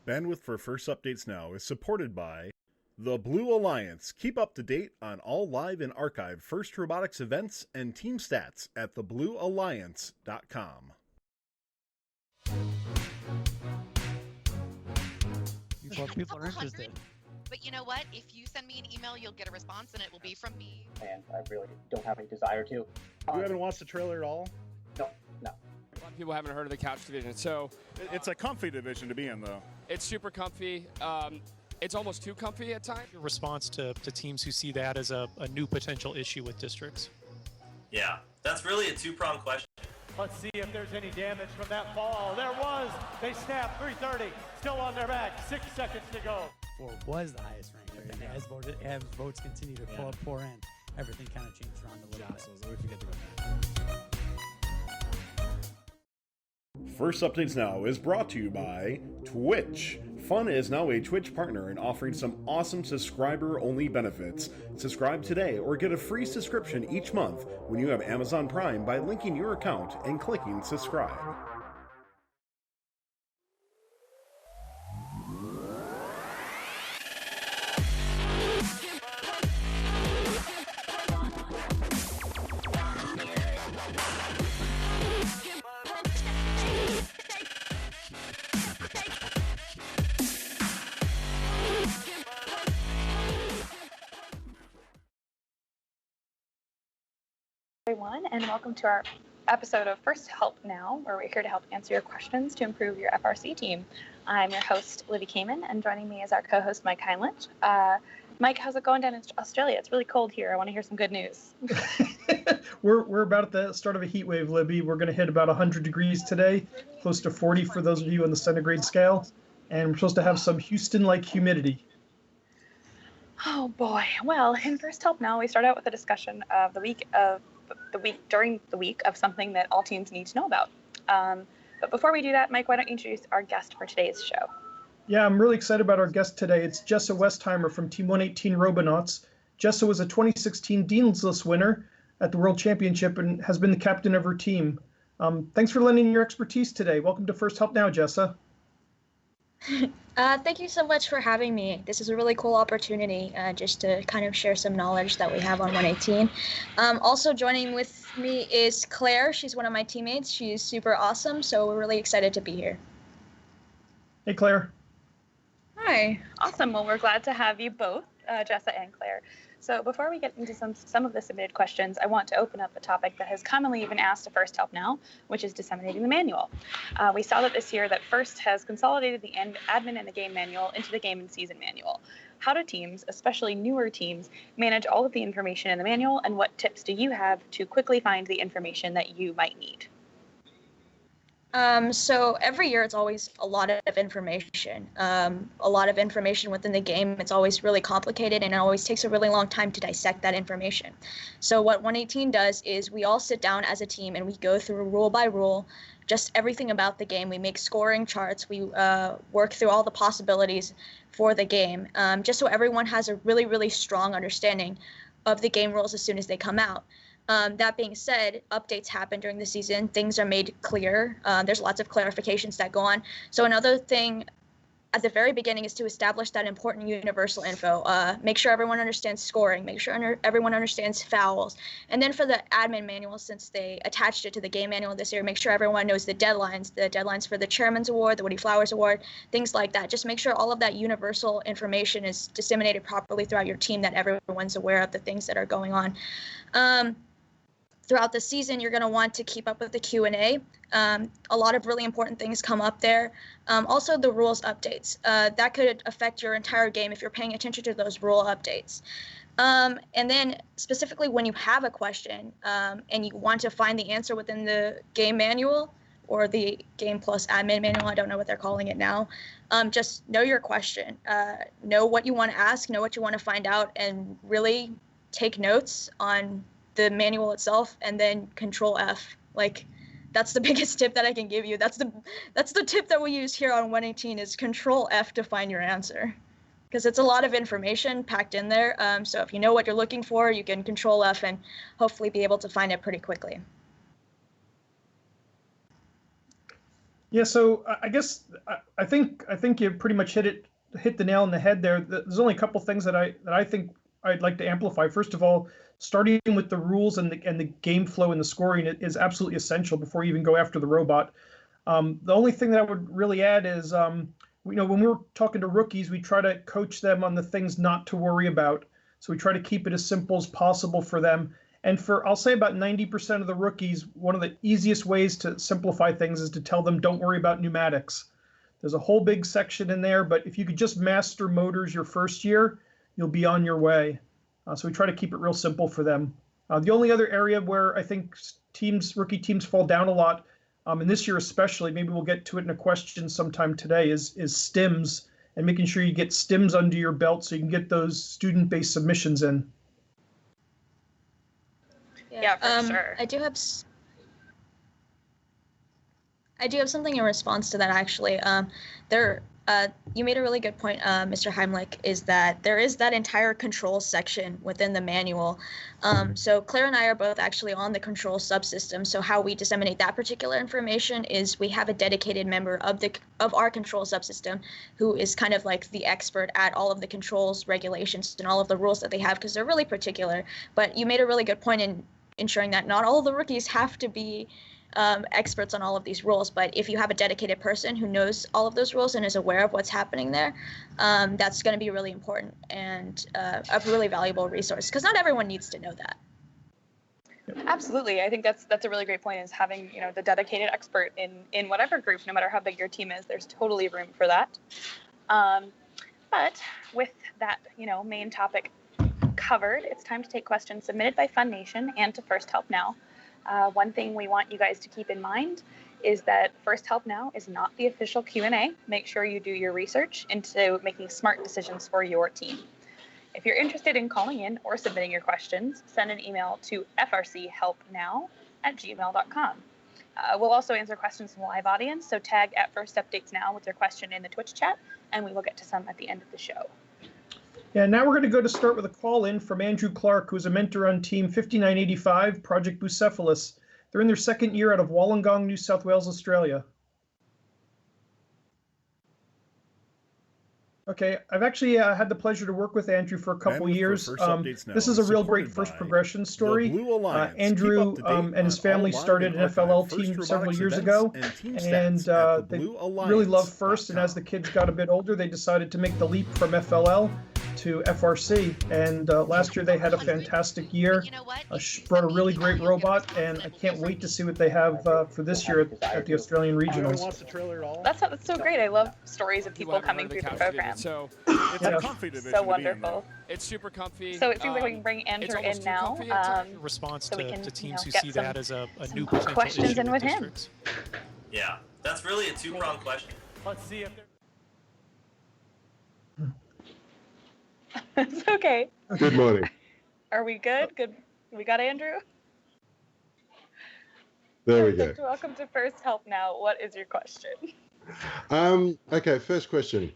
Bandwidth for First Updates Now is supported by the Blue Alliance. Keep up to date on all live and archived First Robotics events and team stats at thebluealliance.com. People are interested. But you know what? If you send me an email, you'll get a response, and it will be from me. And I really don't have any desire to. You haven't watched the trailer at all? No. A lot of people haven't heard of the couch division, so It's a comfy division to be in, though. it's super comfy. It's almost too comfy at times. Your response to teams who see that as a new potential issue with districts? Yeah, that's really a two-pronged question. Let's see if there's any damage from that fall. There was. They snapped 330. Still on their back. 6 seconds to go. Or was the highest ranked. And as votes continue to pour in, everything kind of changed around a little bit. So we forget to go back. First Updates Now is brought to you by Twitch. Fun is now a Twitch partner and offering some awesome subscriber-only benefits. Subscribe today or get a free subscription each month when you have Amazon Prime by linking your account and clicking subscribe. Everyone, and welcome to our episode of First Help Now, where we're here to help answer your questions to improve your FRC team. I'm your host, Libby Kamen, and joining me is our co-host, Mike Heimlich. Mike, how's it going down in Australia? It's really cold here. I want to hear some good news. We're about at the start of a heat wave, Libby. We're going to hit about 100 degrees today, close to 40 for those of you on the centigrade scale, and we're supposed to have some Houston-like humidity. Oh boy. Well, in First Help Now, we start out with a discussion of during the week of something that all teams need to know about. But before we do that, Mike, why don't you introduce our guest for today's show? Yeah, I'm really excited about our guest today. It's Jessa Westheimer from Team 118 Robonauts. Jessa was a 2016 Dean's List winner at the World Championship and has been the captain of her team. Thanks for lending your expertise today. Welcome to First Help Now, Jessa. Thank you so much for having me. This is a really cool opportunity just to kind of share some knowledge that we have on 118. Also joining with me is Claire. She's one of my teammates. She's super awesome, so we're really excited to be here. Hey, Claire. Hi. Awesome. Well, we're glad to have you both, Jessa and Claire. So before we get into some of the submitted questions, I want to open up a topic that has commonly been asked to First Help Now, which is disseminating the manual. We saw that this year that First has consolidated the admin and the game manual into the game and season manual. How do teams, especially newer teams, manage all of the information in the manual, and what tips do you have to quickly find the information that you might need? So every year it's always a lot of information. Within the game. It's always really complicated and it always takes a really long time to dissect that information. So what 118 does is we all sit down as a team and we go through rule by rule, just everything about the game. We make scoring charts. We work through all the possibilities for the game, just so everyone has a really, really strong understanding of the game rules as soon as they come out. That being said, updates happen during the season. Things are made clear. There's lots of clarifications that go on. So another thing at the very beginning is to establish that important universal info. Make sure everyone understands scoring. Make sure everyone understands fouls. And then for the admin manual, since they attached it to the game manual this year, make sure everyone knows the deadlines for the Chairman's Award, the Woody Flowers Award, things like that. Just make sure all of that universal information is disseminated properly throughout your team, that everyone's aware of the things that are going on. Throughout the season, you're going to want to keep up with the Q&A. A lot of really important things come up there. Also, the rules updates. That could affect your entire game if you're paying attention to those rule updates. And then specifically when you have a question and you want to find the answer within the game manual or the Game Plus admin manual, I don't know what they're calling it now, just know your question. Know what you want to ask, know what you want to find out, and really take notes on the manual itself, and then Control F. Like, that's the biggest tip that I can give you. That's the tip that we use here on 118 is Control F to find your answer, because it's a lot of information packed in there. So if you know what you're looking for, you can Control F and hopefully be able to find it pretty quickly. Yeah, so I guess I think you pretty much hit the nail on the head there. There's only a couple things that I think I'd like to amplify. First of all, starting with the rules and the game flow and the scoring is absolutely essential before you even go after the robot. The only thing that I would really add is, when we're talking to rookies, we try to coach them on the things not to worry about. So we try to keep it as simple as possible for them. And I'll say about 90% of the rookies, one of the easiest ways to simplify things is to tell them, don't worry about pneumatics. There's a whole big section in there, but if you could just master motors your first year, you'll be on your way. So we try to keep it real simple for them. The only other area where I think rookie teams fall down a lot, and this year especially, maybe we'll get to it in a question sometime today, is stims and making sure you get stims under your belt so you can get those student-based submissions in. Yeah, for sure. I do have something in response to that, actually. You made a really good point, Mr. Heimlich, is that there is that entire control section within the manual. So Claire and I are both actually on the control subsystem. So how we disseminate that particular information is we have a dedicated member of our control subsystem who is kind of like the expert at all of the controls, regulations, and all of the rules that they have, because they're really particular. But you made a really good point in ensuring that not all of the rookies have to be experts on all of these rules, but if you have a dedicated person who knows all of those rules and is aware of what's happening there, that's going to be really important and a really valuable resource, because not everyone needs to know that. Absolutely. I think that's a really great point, is having, the dedicated expert in whatever group, no matter how big your team is. There's totally room for that. But with that, main topic covered, it's time to take questions submitted by Fun Nation and to First Help Now. One thing we want you guys to keep in mind is that First Help Now is not the official Q&A. Make sure you do your research into making smart decisions for your team. If you're interested in calling in or submitting your questions, send an email to frchoupnow@gmail.com. We'll also answer questions from the live audience, so tag @FirstUpdatesNow with your question in the Twitch chat, and we will get to some at the end of the show. Yeah, now we're going to start with a call-in from Andrew Clark, who's a mentor on Team 5985, Project Bucephalus. They're in their second year out of Wollongong, New South Wales, Australia. Okay, I've actually had the pleasure to work with Andrew for a couple years. This is a real great first progression story. Andrew and his family started an FLL team several years ago, and they really loved FIRST, and as the kids got a bit older, they decided to make the leap from FLL to FRC, and last year they had a fantastic year. Brought a really great robot, and I can't wait to see what they have for this year at the Australian Regionals. That's so great. I love stories of people coming through the program. So it's so wonderful. It's super comfy. So it seems like we can bring Andrew in now. Response so we to can, teams who get see that as a new potential questions issue in with him. districts. Yeah, that's really a two-pronged question. Let's see if It's okay. Good morning. Are we good? Good. We got Andrew? There we go. Welcome to First Help Now. What is your question? Okay, first question.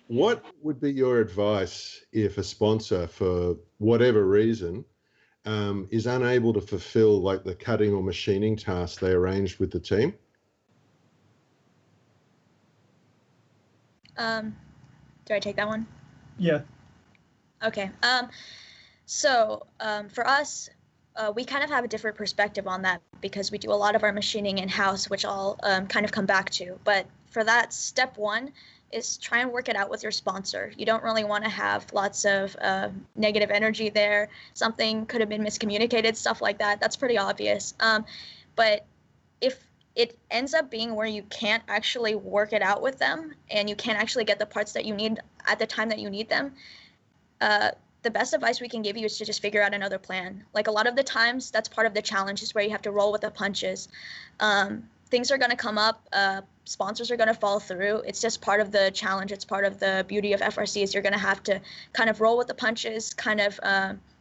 What would be your advice if a sponsor, for whatever reason, is unable to fulfill like the cutting or machining tasks they arranged with the team? Do I take that one? Yeah. Okay. For us, we kind of have a different perspective on that because we do a lot of our machining in-house, which I'll kind of come back to. But for that, step one is try and work it out with your sponsor. You don't really want to have lots of negative energy there. Something could have been miscommunicated, stuff like that. That's pretty obvious. But if it ends up being where you can't actually work it out with them and you can't actually get the parts that you need at the time that you need them, the best advice we can give you is to just figure out another plan. Like a lot of the times, that's part of the challenge, is where you have to roll with the punches. Things are going to come up. Sponsors are going to fall through. It's just part of the challenge. It's part of the beauty of FRC, is you're going to have to kind of roll with the punches, kind of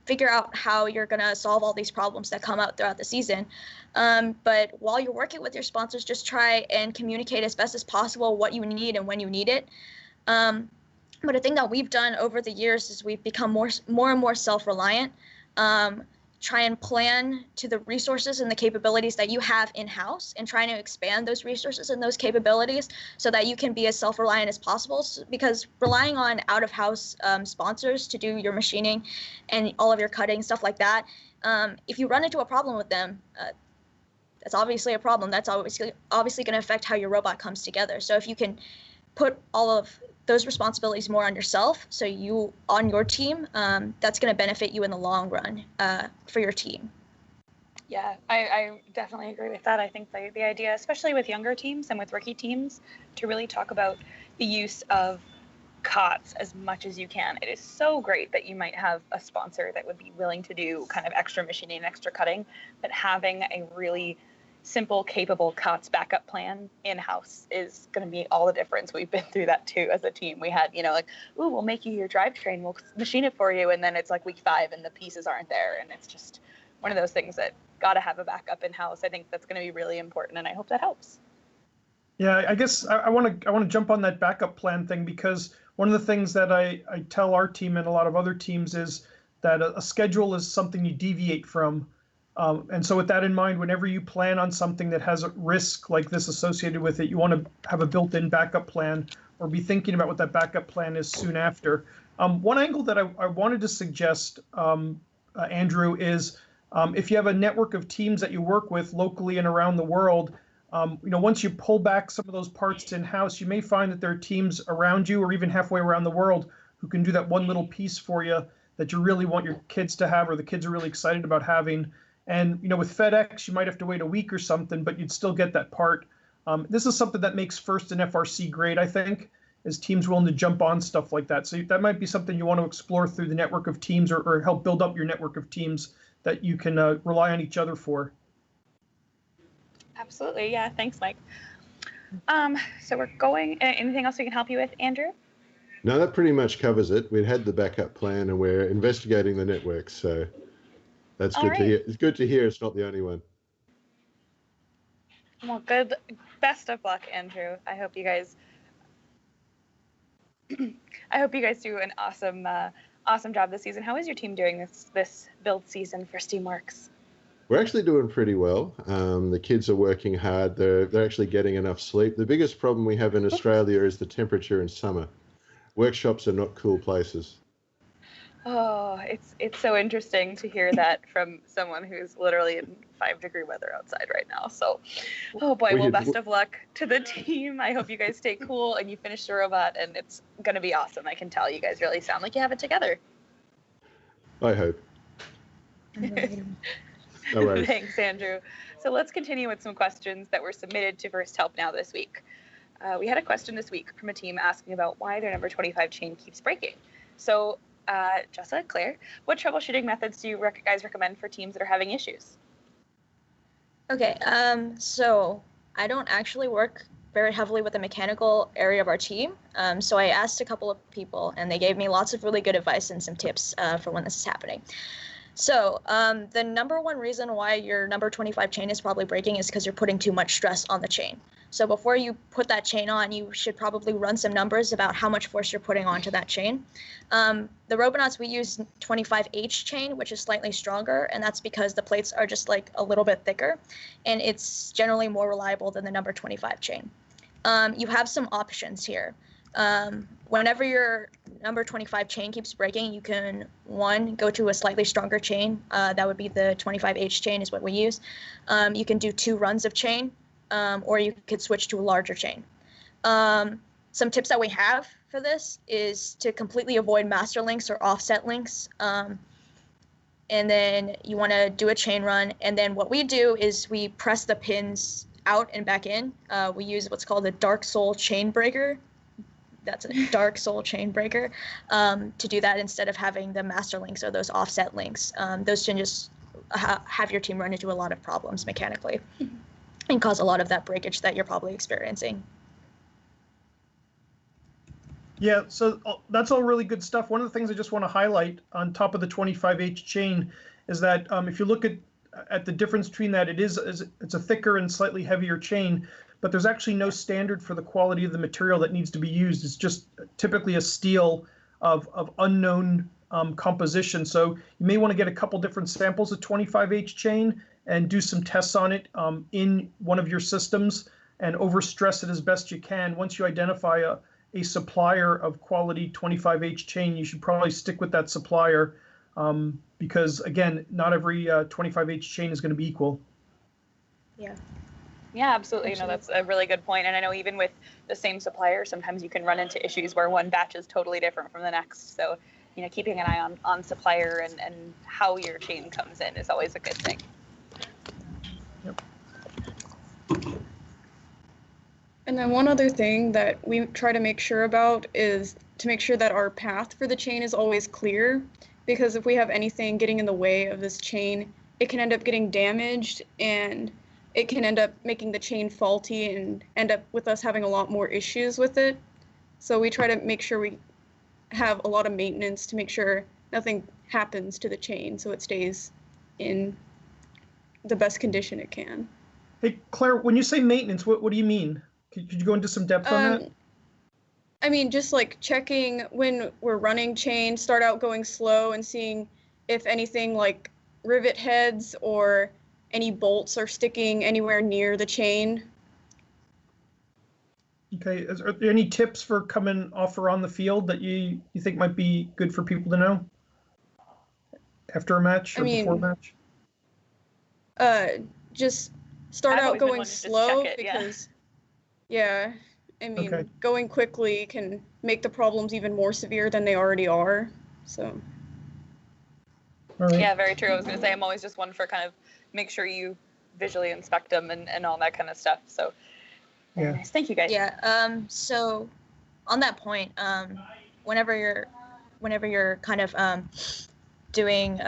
figure out how you're going to solve all these problems that come out throughout the season. But while you're working with your sponsors, just try and communicate as best as possible what you need and when you need it. But a thing that we've done over the years is we've become more and more self-reliant. try and plan to the resources and the capabilities that you have in-house, and trying to expand those resources and those capabilities so that you can be as self-reliant as possible. Because relying on out-of-house sponsors to do your machining and all of your cutting, stuff like that, if you run into a problem with them, that's obviously a problem. That's obviously going to affect how your robot comes together. So if you can put all of those responsibilities more on yourself, so you on your team, that's going to benefit you in the long run for your team. Yeah, I definitely agree with that. I think the idea, especially with younger teams and with rookie teams, to really talk about the use of COTS as much as you can. It is so great that you might have a sponsor that would be willing to do kind of extra machining and extra cutting, but having a really simple, capable COTS backup plan in-house is going to be all the difference. We've been through that too as a team. We had, like, ooh, we'll make you your drivetrain, we'll machine it for you, and then it's like week 5 and the pieces aren't there, and it's just one of those things that got to have a backup in-house. I think that's going to be really important, and I hope that helps. Yeah, I guess I want to jump on that backup plan thing, because one of the things that I tell our team and a lot of other teams is that a schedule is something you deviate from. And so with that in mind, whenever you plan on something that has a risk like this associated with it, you want to have a built-in backup plan, or be thinking about what that backup plan is soon after. One angle that I wanted to suggest, Andrew, is if you have a network of teams that you work with locally and around the world, once you pull back some of those parts in-house, you may find that there are teams around you or even halfway around the world who can do that one little piece for you that you really want your kids to have, or the kids are really excited about having. And, with FedEx, you might have to wait a week or something, but you'd still get that part. This is something that makes FIRST and FRC great, I think, is teams willing to jump on stuff like that. So that might be something you want to explore through the network of teams, or help build up your network of teams that you can rely on each other for. Absolutely. Yeah. Thanks, Mike. So we're going, anything else we can help you with, Andrew? No, that pretty much covers it. We had the backup plan, and we're investigating the network, so that's good to hear. It's good to hear it's not the only one. Well, good. Best of luck, Andrew. I hope you guys do an awesome job this season. How is your team doing this build season for Steamworks? We're actually doing pretty well. The kids are working hard. They're actually getting enough sleep. The biggest problem we have in Australia is the temperature in summer. Workshops are not cool places. Oh, it's so interesting to hear that from someone who's literally in 5-degree weather outside right now. So, oh boy, well, best of luck to the team. I hope you guys stay cool and you finish the robot, and it's going to be awesome. I can tell you guys really sound like you have it together. I hope. No worries. Thanks, Andrew. So let's continue with some questions that were submitted to First Help Now this week. We had a question this week from a team asking about why their number 25 chain keeps breaking. So, Jessa, Claire, what troubleshooting methods do you guys recommend for teams that are having issues? Okay, so I don't actually work very heavily with the mechanical area of our team. So I asked a couple of people, and they gave me lots of really good advice and some tips for when this is happening. So the number one reason why your number 25 chain is probably breaking is because you're putting too much stress on the chain. So before you put that chain on, you should probably run some numbers about how much force you're putting onto that chain. The Robonauts, we use 25H chain, which is slightly stronger, and that's because the plates are just like a little bit thicker, and it's generally more reliable than the number 25 chain. You have some options here. Whenever your number 25 chain keeps breaking, you can, one, go to a slightly stronger chain. That would be the 25H chain is what we use. You can do 2 runs of chain, or you could switch to a larger chain. Some tips that we have for this is to completely avoid master links or offset links. And then you want to do a chain run. And then what we do is we press the pins out and back in. We use what's called a Dark Soul chain breaker. That's a Dark Soul chain breaker to do that instead of having the master links or those offset links. Those can just have your team run into a lot of problems mechanically and cause a lot of that breakage that you're probably experiencing. Yeah, so that's all really good stuff. One of the things I just want to highlight on top of the 25H chain is that if you look at the difference between that, it's a thicker and slightly heavier chain, but there's actually no standard for the quality of the material that needs to be used. It's just typically a steel of unknown composition. So you may want to get a couple different samples of 25H chain and do some tests on it in one of your systems and overstress it as best you can. Once you identify a supplier of quality 25H chain, you should probably stick with that supplier because, again, not every 25H chain is going to be equal. Yeah. Yeah, absolutely. No, that's a really good point. And I know even with the same supplier, sometimes you can run into issues where one batch is totally different from the next. So, keeping an eye on supplier and how your chain comes in is always a good thing. Yep. And then one other thing that we try to make sure about is to make sure that our path for the chain is always clear, because if we have anything getting in the way of this chain, it can end up getting damaged and it can end up making the chain faulty and end up with us having a lot more issues with it. So we try to make sure we have a lot of maintenance to make sure nothing happens to the chain so it stays in the best condition it can. Hey, Claire, when you say maintenance, what do you mean? Could you go into some depth on that? I mean, just like checking when we're running chain, start out going slow and seeing if anything like rivet heads or any bolts are sticking anywhere near the chain. Okay, are there any tips for coming off or on the field that you think might be good for people to know after a match or before a match? Just start out going slow because, I mean, going quickly can make the problems even more severe than they already are. So. All right. Yeah, very true. I was going to say, I'm always just one for kind of make sure you visually inspect them and all that kind of stuff. So, nice. Thank you guys. Yeah. So, on that point, whenever you're kind of doing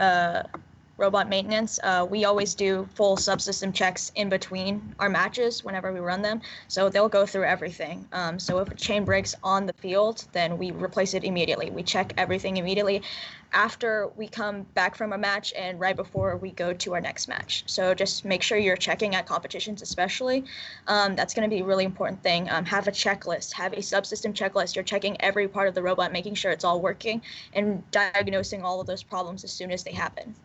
robot maintenance, we always do full subsystem checks in between our matches whenever we run them. So they'll go through everything. So if a chain breaks on the field, then we replace it immediately. We check everything immediately after we come back from a match and right before we go to our next match. So just make sure you're checking at competitions especially. That's going to be a really important thing. Have a checklist, have a subsystem checklist. You're checking every part of the robot, making sure it's all working and diagnosing all of those problems as soon as they happen.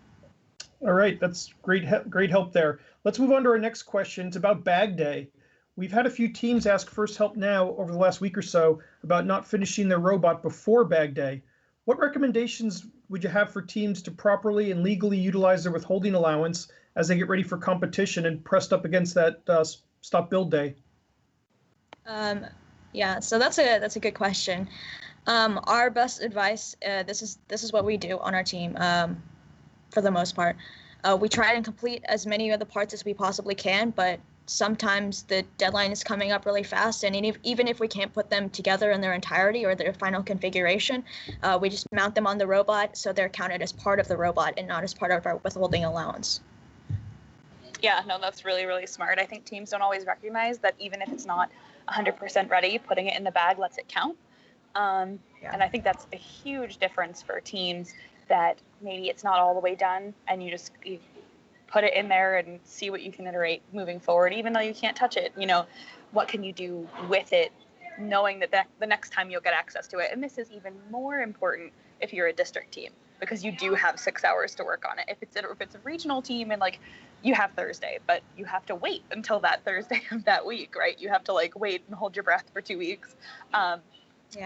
All right, that's great help there. Let's move on to our next question. It's about bag day. We've had a few teams ask First Help Now over the last week or so about not finishing their robot before bag day. What recommendations would you have for teams to properly and legally utilize their withholding allowance as they get ready for competition and pressed up against that stop build day? Yeah, so that's a good question. Our best advice, this is what we do on our team. For the most part, we try and complete as many of the parts as we possibly can, but sometimes the deadline is coming up really fast, and even if we can't put them together in their entirety or their final configuration, we just mount them on the robot so they're counted as part of the robot and not as part of our withholding allowance. Yeah, no, that's really, really smart. I think teams don't always recognize that even if it's not 100% ready, putting it in the bag lets it count. And I think that's a huge difference for teams that maybe it's not all the way done and you put it in there and see what you can iterate moving forward, even though you can't touch it. What can you do with it, knowing that the next time you'll get access to it? And this is even more important if you're a district team, because you do have 6 hours to work on it. If it's a regional team and you have Thursday, but you have to wait until that Thursday of that week, right? You have to wait and hold your breath for 2 weeks.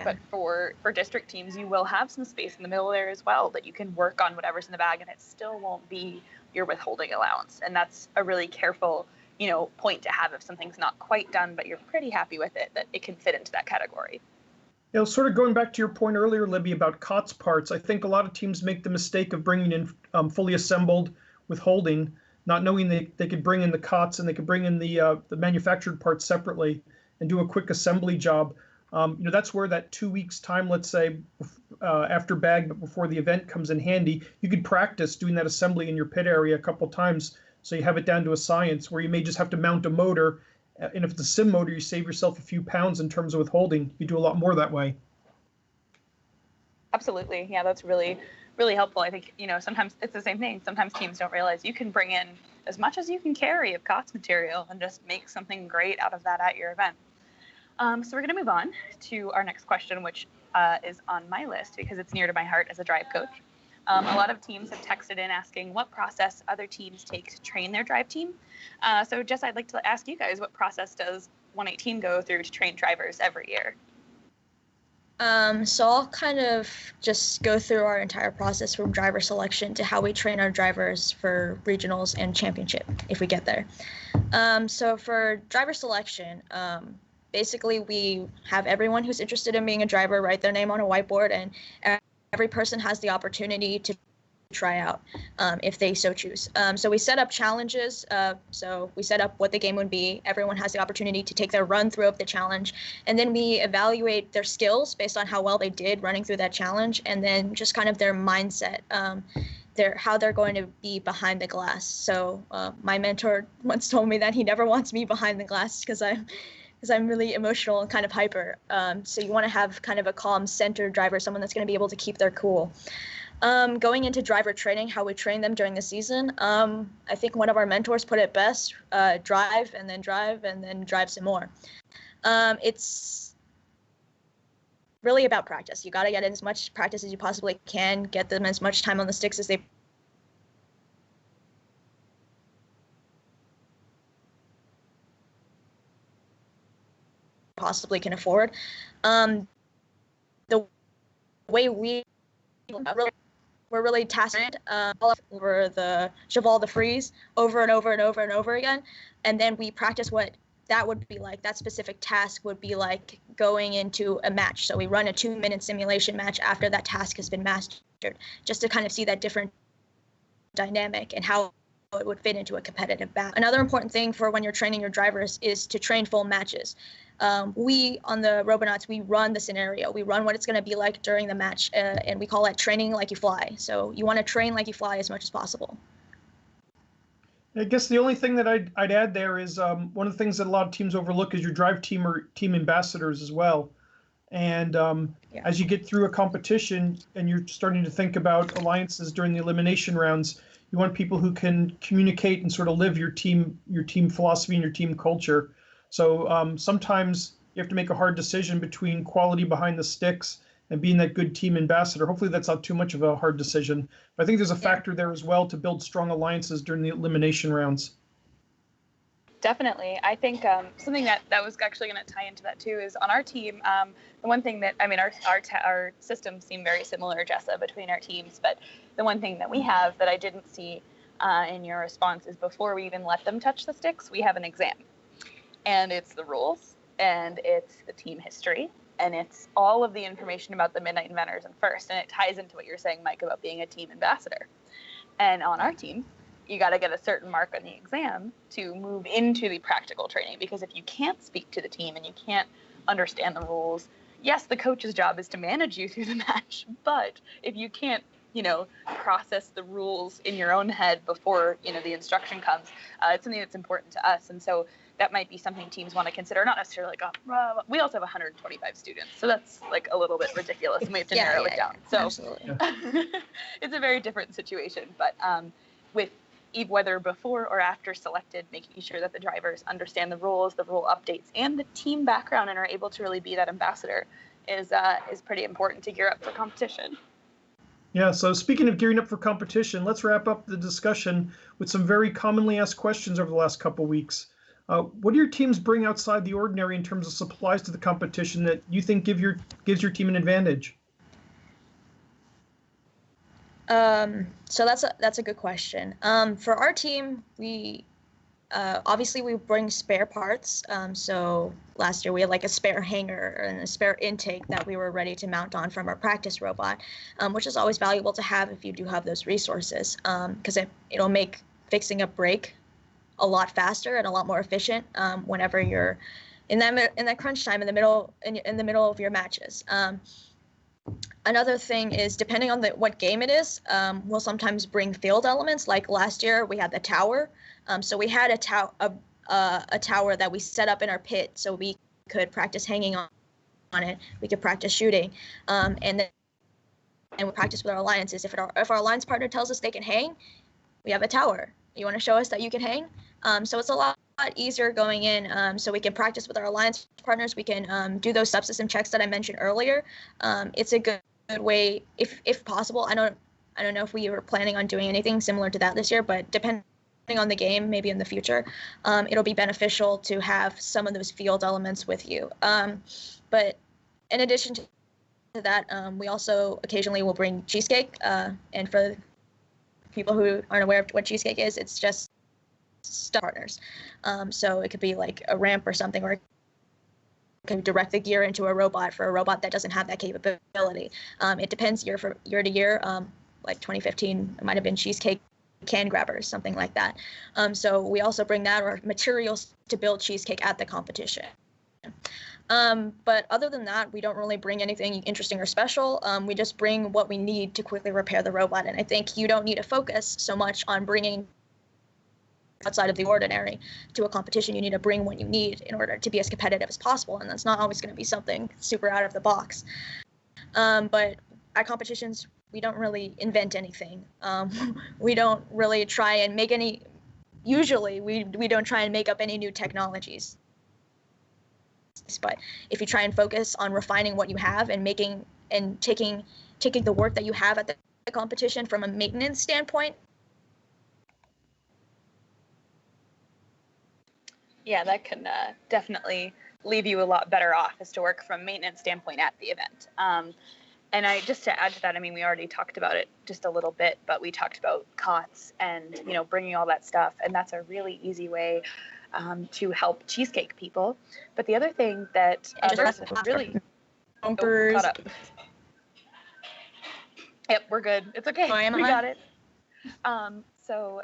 But for district teams, you will have some space in the middle there as well that you can work on whatever's in the bag, and it still won't be your withholding allowance. And that's a really careful, point to have if something's not quite done, but you're pretty happy with it, that it can fit into that category. Sort of going back to your point earlier, Libby, about COTS parts, I think a lot of teams make the mistake of bringing in fully assembled withholding, not knowing they could bring in the COTS and they could bring in the manufactured parts separately and do a quick assembly job. That's where that 2 weeks time, let's say, after bag, but before the event comes in handy. You could practice doing that assembly in your pit area a couple times so you have it down to a science where you may just have to mount a motor. And if it's a sim motor, you save yourself a few pounds in terms of withholding. You do a lot more that way. Absolutely. Yeah, that's really, really helpful. I think, sometimes it's the same thing. Sometimes teams don't realize you can bring in as much as you can carry of COTS material and just make something great out of that at your event. So we're going to move on to our next question, which is on my list because it's near to my heart as a drive coach. A lot of teams have texted in asking what process other teams take to train their drive team. So Jess, I'd like to ask you guys, what process does 118 go through to train drivers every year? So I'll kind of just go through our entire process from driver selection to how we train our drivers for regionals and championship if we get there. So for driver selection, basically we have everyone who's interested in being a driver write their name on a whiteboard, and every person has the opportunity to try out if they so choose. So we set up challenges. So we set up what the game would be. Everyone has the opportunity to take their run through of the challenge, and then we evaluate their skills based on how well they did running through that challenge, and then just kind of their mindset, how they're going to be behind the glass. So my mentor once told me that he never wants me behind the glass because I'm really emotional and kind of hyper. So you want to have kind of a calm, centered driver, someone that's going to be able to keep their cool. Going into driver training, how we train them during the season, I think one of our mentors put it best, drive and then drive some more. It's really about practice. You got to get in as much practice as you possibly can, get them as much time on the sticks as they possibly can afford. The way we're really tasked over the cheval de frise over and over and over and over again, and then we practice what that would be like. That specific task would be like going into a match. So we run a 2-minute simulation match after that task has been mastered, just to kind of see that different dynamic and how it would fit into a competitive battle. Another important thing for when you're training your drivers is to train full matches. We, on the Robonauts, we run the scenario. We run what it's going to be like during the match, and we call that training like you fly. So you want to train like you fly as much as possible. I guess the only thing that I'd add there is one of the things that a lot of teams overlook is your drive team or team ambassadors as well. And as you get through a competition and you're starting to think about alliances during the elimination rounds, you want people who can communicate and sort of live your team philosophy and your team culture. So sometimes you have to make a hard decision between quality behind the sticks and being that good team ambassador. Hopefully that's not too much of a hard decision. But I think there's a factor there as well to build strong alliances during the elimination rounds. Definitely. I think something that was actually going to tie into that too is on our team, the one thing that, I mean, our systems seem very similar, Jessa, between our teams, but the one thing that we have that I didn't see in your response is before we even let them touch the sticks, we have an exam. And it's the rules, and it's the team history, and it's all of the information about the Midnight Inventors and First, and it ties into what you're saying, Mike, about being a team ambassador. And on our team, you got to get a certain mark on the exam to move into the practical training, because if you can't speak to the team and you can't understand the rules, yes, the coach's job is to manage you through the match, but if you can't, process the rules in your own head before, the instruction comes, it's something that's important to us. And so that might be something teams want to consider, not necessarily like, we also have 125 students, so that's like a little bit ridiculous, and we have to narrow it down. So it's a very different situation, but with whether before or after selected, making sure that the drivers understand the rules, the rule updates, and the team background and are able to really be that ambassador is pretty important to gear up for competition. Yeah, so speaking of gearing up for competition, let's wrap up the discussion with some very commonly asked questions over the last couple weeks. What do your teams bring outside the ordinary in terms of supplies to the competition that you think gives your team an advantage? So that's a good question. For our team, we obviously we bring spare parts. So last year we had like a spare hanger and a spare intake that we were ready to mount on from our practice robot, which is always valuable to have if you do have those resources, because it'll make fixing a break a lot faster and a lot more efficient whenever you're in that crunch time in the middle of your matches. Another thing is, depending on what game it is, we'll sometimes bring field elements. Like last year, we had the tower. So we had a tower that we set up in our pit so we could practice hanging on it. We could practice shooting, and we practice with our alliances. If our alliance partner tells us they can hang, we have a tower. You want to show us that you can hang? So it's a lot easier going in, so we can practice with our alliance partners. We can do those subsystem checks that I mentioned earlier. It's a good way, if possible. I don't know if we were planning on doing anything similar to that this year, but depending on the game, maybe in the future, it'll be beneficial to have some of those field elements with you. But in addition to that, we also occasionally will bring cheesecake. And for people who aren't aware of what cheesecake is, it's just stuff partners. So it could be like a ramp or something, or it can direct the gear into a robot for a robot that doesn't have that capability. It depends year to year. Like 2015, it might have been cheesecake can grabbers, something like that. So we also bring that or materials to build cheesecake at the competition. But other than that, we don't really bring anything interesting or special. We just bring what we need to quickly repair the robot. And I think you don't need to focus so much on bringing outside of the ordinary to a competition. You need to bring what you need in order to be as competitive as possible. And that's not always going to be something super out of the box. But at competitions, we don't really invent anything. We don't really try and make any, usually we don't try and make up any new technologies. But if you try and focus on refining what you have and taking the work that you have at the competition from a maintenance standpoint. Yeah, that can definitely leave you a lot better off as to work from a maintenance standpoint at the event. And just to add to that, I mean, we already talked about it just a little bit, but we talked about COTS and, bringing all that stuff. And that's a really easy way to help cheesecake people. But the other thing that really bumpers. Caught up. Yep, we're good. It's okay. We got it. So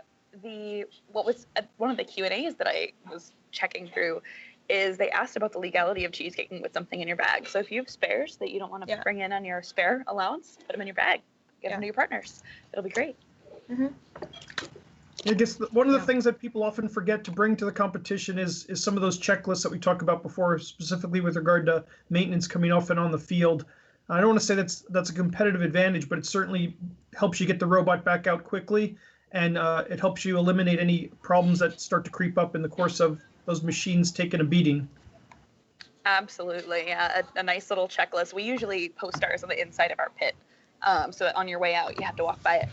what was one of the Q&As that I was checking through is they asked about the legality of cheesecaking with something in your bag. So if you have spares that you don't want to bring in on your spare allowance, put them in your bag. Give them to your partners. It'll be great. Mm-hmm. I guess one of the things that people often forget to bring to the competition is some of those checklists that we talked about before, specifically with regard to maintenance coming off and on the field. I don't want to say that's a competitive advantage, but it certainly helps you get the robot back out quickly, and it helps you eliminate any problems that start to creep up in the course of those machines taking a beating. Absolutely. Yeah, a nice little checklist. We usually post ours on the inside of our pit, so that on your way out, you have to walk by it.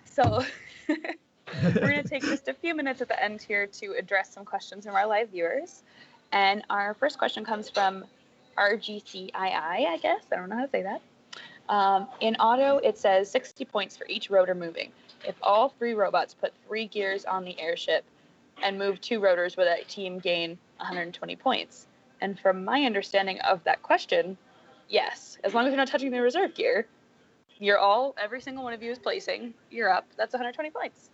So we're going to take just a few minutes at the end here to address some questions from our live viewers. And our first question comes from RGCII, I guess. I don't know how to say that. In auto, it says 60 points for each rotor moving. If all 3 robots put 3 gears on the airship and move 2 rotors, would that team gain 120 points? And from my understanding of that question, yes. As long as you're not touching the reserve gear, every single one of you is placing, you're up. That's 120 points.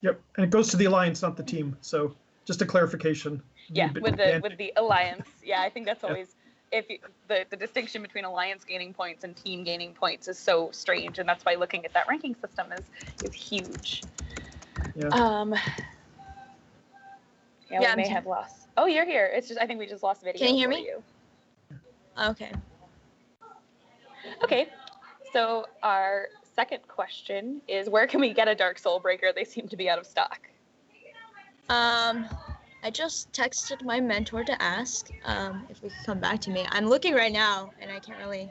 Yep, and it goes to the alliance, not the team. So just a clarification. Yeah, with the alliance. Yeah, I think that's always the distinction between alliance gaining points and team gaining points is so strange, and that's why looking at that ranking system is huge. Yeah. We may have lost. Oh, you're here. It's just I think we just lost video. Can you hear me? You. Okay. Okay. So our second question is, where can we get a Dark Soul Breaker? They seem to be out of stock. I just texted my mentor to ask if we could come back to me. I'm looking right now, and I can't really.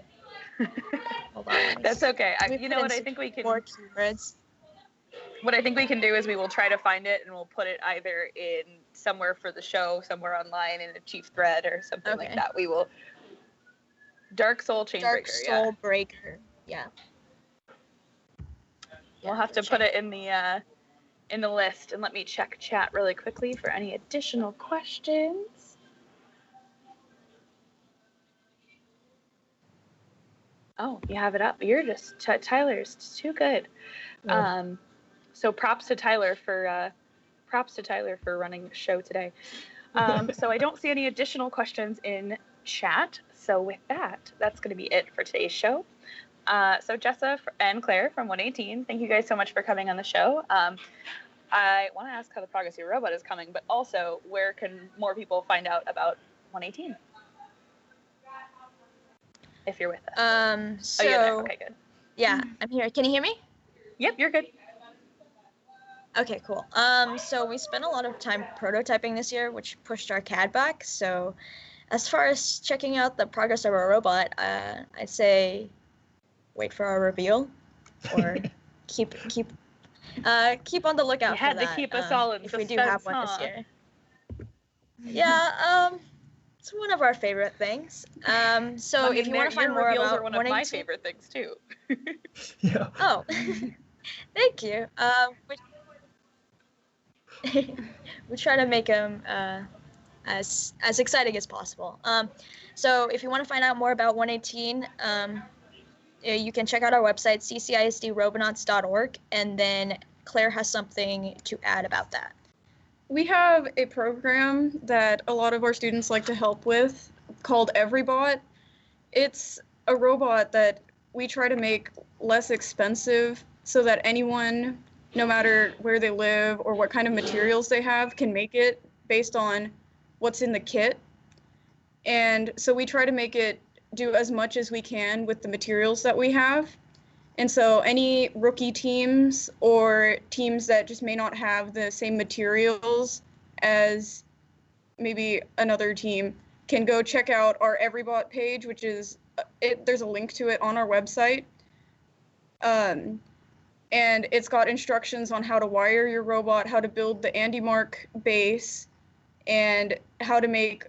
Hold on. That's okay. You know what I think we can. More keywords. What I think we can do is we will try to find it, and we'll put it either in somewhere for the show, somewhere online in a chief thread or something like that. We will. Dark Soul Chainbreaker. Dark Soul Breaker. Yeah. We'll have to put it in the list, and let me check chat really quickly for any additional questions. Oh, you have it up. You're just Tyler's too good. So props to Tyler for running the show today. So I don't see any additional questions in chat. So with that, that's going to be it for today's show. So Jessa and Claire from 118, thank you guys so much for coming on the show. I want to ask how the progress of your robot is coming, but also where can more people find out about 118? If you're with us. So, you're there. Okay, good. Yeah, I'm here. Can you hear me? Yep, you're good. Okay, cool. So we spent a lot of time prototyping this year, which pushed our CAD back. So as far as checking out the progress of our robot, I'd say wait for our reveal, or keep on the lookout You had for to that. keep us all in if we do suspense, have one this huh? year. Yeah, it's one of our favorite things. So if you want to find more reveals about are one of my 182 favorite things too. Yeah. Oh, thank you. We try to make them as exciting as possible. So if you want to find out more about 118, you can check out our website, ccisdrobonauts.org, and then Claire has something to add about that. We have a program that a lot of our students like to help with called EveryBot. It's a robot that we try to make less expensive so that anyone, no matter where they live or what kind of materials they have, can make it based on what's in the kit. And so we try to make it do as much as we can with the materials that we have. And so any rookie teams or teams that just may not have the same materials as maybe another team can go check out our EveryBot page, which is, there's a link to it on our website. And it's got instructions on how to wire your robot, how to build the Andy Mark base, and how to make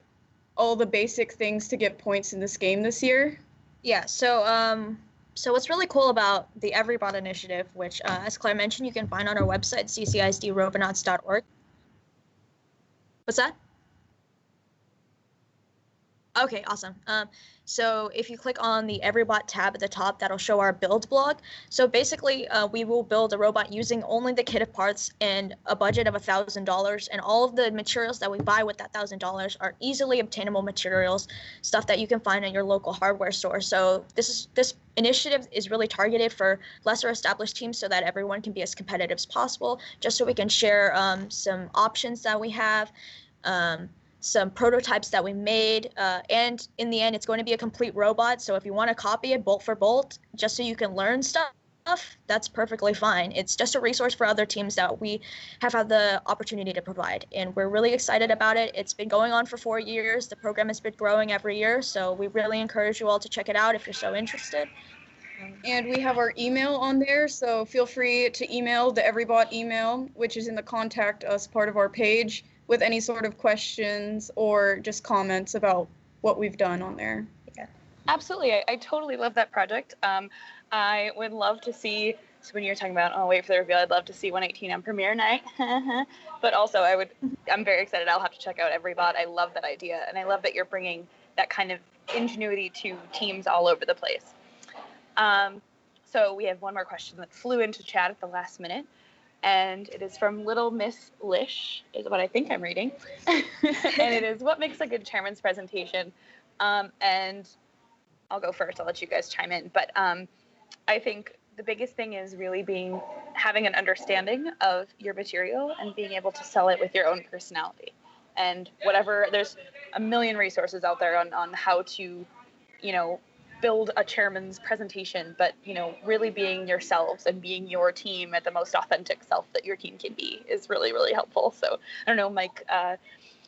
all the basic things to get points in this game this year. Yeah, so what's really cool about the EveryBot initiative, which, as Claire mentioned, you can find on our website, ccisdrobonauts.org. What's that? Okay, awesome. So if you click on the EveryBot tab at the top, that'll show our build blog. So basically, we will build a robot using only the kit of parts and a budget of $1,000. And all of the materials that we buy with that $1,000 are easily obtainable materials, stuff that you can find at your local hardware store. So this initiative is really targeted for lesser established teams so that everyone can be as competitive as possible, just so we can share some options that we have. Some prototypes that we made, and in the end, it's going to be a complete robot. So if you want to copy it bolt for bolt, just so you can learn stuff, that's perfectly fine. It's just a resource for other teams that we have had the opportunity to provide, and we're really excited about it. It's been going on for 4 years. The program has been growing every year, so we really encourage you all to check it out if you're so interested. And we have our email on there, so feel free to email the EveryBot email, which is in the Contact Us part of our page, with any sort of questions or just comments about what we've done on there. Yeah, absolutely. I totally love that project. I would love to see, so when you're talking about, wait for the reveal, I'd love to see 118 on premiere night. But also I'm very excited. I'll have to check out EveryBot. I love that idea. And I love that you're bringing that kind of ingenuity to teams all over the place. So we have one more question that flew into chat at the last minute. And it is from Little Miss Lish, is what I think I'm reading. And it is, what makes a good chairman's presentation? And I'll go first. I'll let you guys chime in. But I think the biggest thing is really having an understanding of your material and being able to sell it with your own personality. And there's a million resources out there on how to, build a chairman's presentation, but really being yourselves and being your team at the most authentic self that your team can be is really, really helpful. So I don't know, Mike,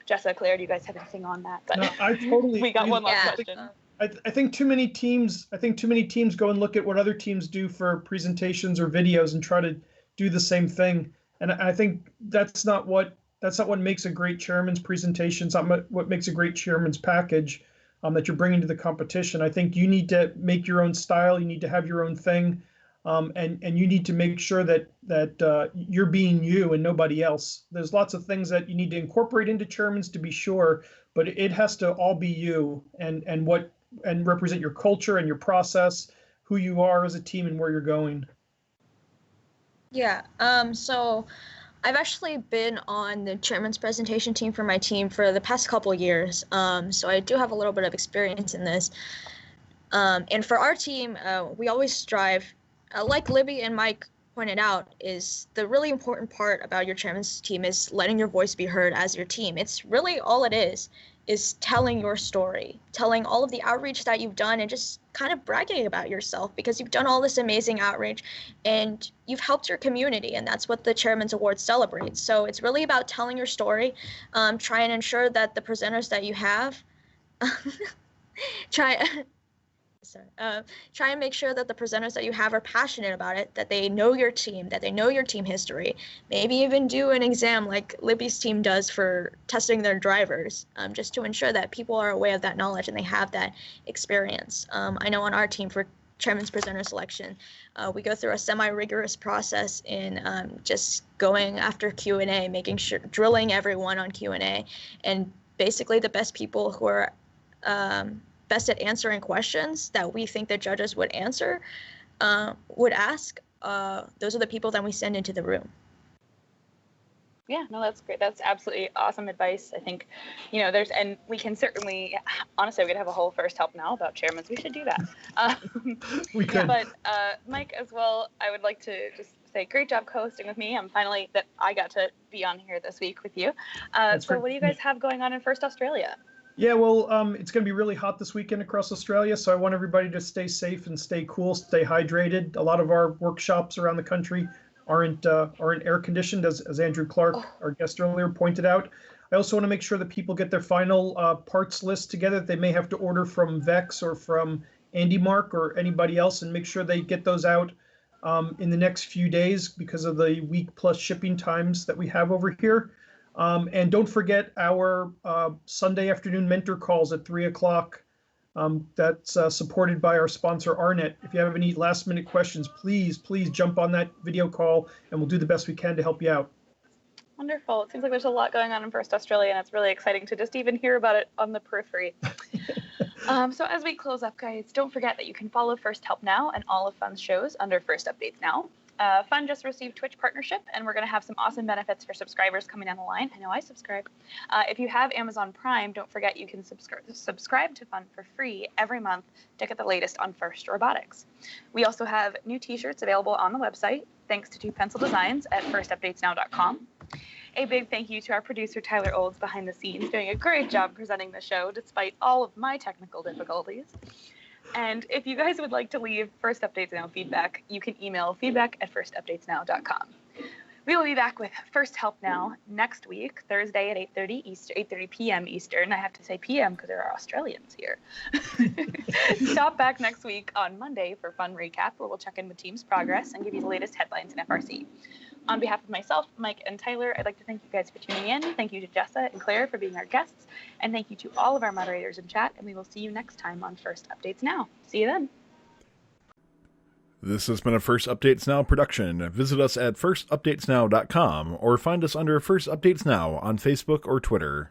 Jessa, Claire, do you guys have anything on that? But no, I totally. We got one last question. I think too many teams go and look at what other teams do for presentations or videos and try to do the same thing. And I think that's not what makes a great chairman's presentation. It's not what makes a great chairman's package. That you're bringing to the competition. I think you need to make your own style. You need to have your own thing, and you need to make sure that you're being you and nobody else. There's lots of things that you need to incorporate into chairmans to be sure, but it has to all be you and represent your culture and your process, who you are as a team, and where you're going. Yeah. So I've actually been on the chairman's presentation team for my team for the past couple of years, so I do have a little bit of experience in this. And for our team, we always strive, like Libby and Mike pointed out, is the really important part about your chairman's team is letting your voice be heard as your team. It's really all it is. is telling your story, telling all of the outreach that you've done, and just kind of bragging about yourself because you've done all this amazing outreach and you've helped your community, and that's what the Chairman's Award celebrates. So it's really about telling your story. Try and ensure that the presenters that you have try and make sure that the presenters that you have are passionate about it, that they know your team, that they know your team history. Maybe even do an exam like Libby's team does for testing their drivers, just to ensure that people are aware of that knowledge and they have that experience. I know on our team for Chairman's presenter selection, we go through a semi-rigorous process in just going after Q&A, making sure, drilling everyone on Q&A, and basically the best people who are best at answering questions that we think the judges would answer, would ask, those are the people that we send into the room. Yeah, no, that's great. That's absolutely awesome advice. I think, there's, and we can certainly, honestly, we could have a whole first help now about chairmans. We should do that. We could. But Mike, as well, I would like to just say great job co-hosting with me. I'm finally that I got to be on here this week with you. So what do you guys have going on in First Australia? Yeah, well, it's going to be really hot this weekend across Australia, so I want everybody to stay safe and stay cool, stay hydrated. A lot of our workshops around the country aren't air conditioned, as Andrew Clark, our guest earlier, pointed out. I also want to make sure that people get their final parts list together that they may have to order from Vex or from Andy Mark or anybody else, and make sure they get those out in the next few days because of the week plus shipping times that we have over here. And don't forget our Sunday afternoon mentor calls at 3 o'clock. That's supported by our sponsor, Arnet. If you have any last minute questions, please jump on that video call and we'll do the best we can to help you out. Wonderful. It seems like there's a lot going on in First Australia, and it's really exciting to just even hear about it on the periphery. So as we close up, guys, don't forget that you can follow First Help Now and all of Fun's shows under First Updates Now. Fun just received Twitch partnership, and we're going to have some awesome benefits for subscribers coming down the line. I know I subscribe. If you have Amazon Prime, don't forget you can subscribe to Fun for free every month to get the latest on First Robotics. We also have new t-shirts available on the website, thanks to Two Pencil Designs at firstupdatesnow.com. A big thank you to our producer, Tyler Olds, behind the scenes, doing a great job presenting the show despite all of my technical difficulties. And if you guys would like to leave First Updates Now feedback, you can email feedback@firstupdatesnow.com. We will be back with First Help Now next week, Thursday at 8:30 p.m. Eastern. I have to say p.m. because there are Australians here. Stop back next week on Monday for Fun Recap, where we'll check in with team's progress and give you the latest headlines in FRC. On behalf of myself, Mike, and Tyler, I'd like to thank you guys for tuning in. Thank you to Jessa and Claire for being our guests. And thank you to all of our moderators in chat. And we will see you next time on First Updates Now. See you then. This has been a First Updates Now production. Visit us at firstupdatesnow.com or find us under First Updates Now on Facebook or Twitter.